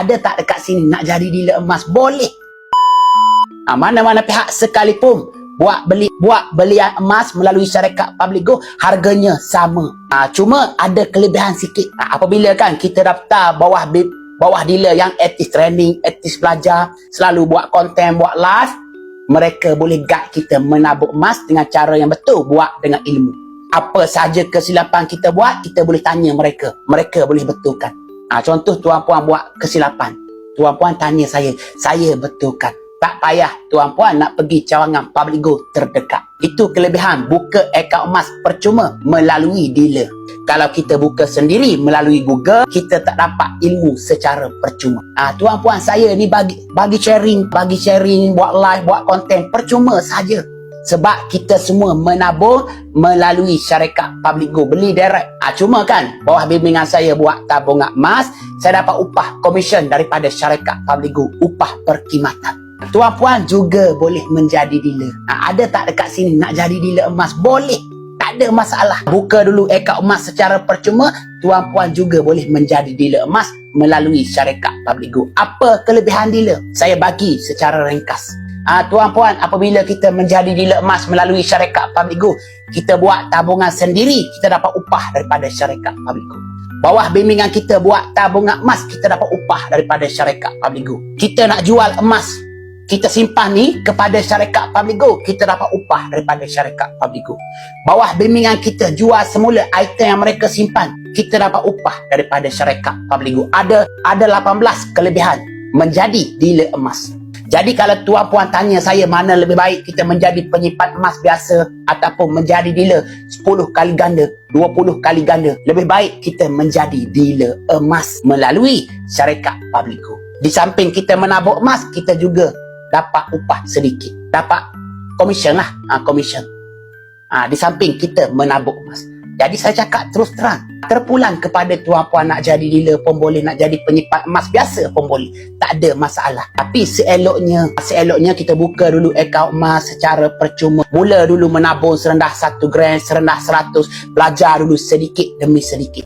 Ada tak dekat sini nak jadi dealer emas? Boleh. Mana-mana pihak sekalipun buat belian emas melalui syarikat Public Go, harganya sama. Cuma ada kelebihan sikit. Apabila kan kita daftar bawah dealer yang etis training, etis belajar, selalu buat konten, buat live, mereka boleh guide kita menabung emas dengan cara yang betul, buat dengan ilmu. Apa saja kesilapan kita buat, kita boleh tanya mereka. Mereka boleh betulkan. Contoh tuan-puan buat kesilapan, tuan-puan tanya saya betulkan. Tak payah tuan-puan nak pergi cawangan Public Go terdekat. Itu kelebihan buka akaun emas percuma melalui dealer. Kalau kita buka sendiri melalui Google, kita tak dapat ilmu secara percuma. Tuan-puan, saya ni bagi sharing, buat live, buat konten percuma saja. Sebab kita semua menabung melalui syarikat Public Go, beli direct. Cuma kan bawah bimbingan saya buat tabungan emas, saya dapat upah komisen daripada syarikat Public Go, upah perkhidmatan. Tuan-puan juga boleh menjadi dealer. Ada tak dekat sini nak jadi dealer emas? Boleh. Tak ada masalah. Buka dulu akaun emas secara percuma, tuan-puan juga boleh menjadi dealer emas melalui syarikat Public Go. Apa kelebihan dealer? Saya bagi secara ringkas. Tuan-puan, apabila kita menjadi dealer emas melalui syarikat Public Go, kita buat tabungan sendiri, kita dapat upah daripada syarikat Public Go. Bawah bimbingan kita buat tabungan emas, kita dapat upah daripada syarikat Public Go. Kita nak jual emas, kita simpan ni kepada syarikat Public Go, kita dapat upah daripada syarikat Public Go. Bawah bimbingan kita jual semula item yang mereka simpan, kita dapat upah daripada syarikat Public Go. Ada 18 kelebihan menjadi dealer emas. Jadi kalau tuan-puan tanya saya mana lebih baik, kita menjadi penyimpan emas biasa ataupun menjadi dealer 10 kali ganda, 20 kali ganda, lebih baik kita menjadi dealer emas melalui syarikat Public Go. Di samping kita menabung emas, kita juga dapat upah sedikit, dapat komisen lah, komisen. Di samping kita menabung emas. Jadi saya cakap terus terang, terpulang kepada tuan-puan nak jadi dealer pun boleh, nak jadi penyimpan emas biasa pun boleh, tak ada masalah. Tapi seeloknya kita buka dulu akaun emas secara percuma. Mula dulu menabung serendah 1 gram, serendah 100, belajar dulu sedikit demi sedikit.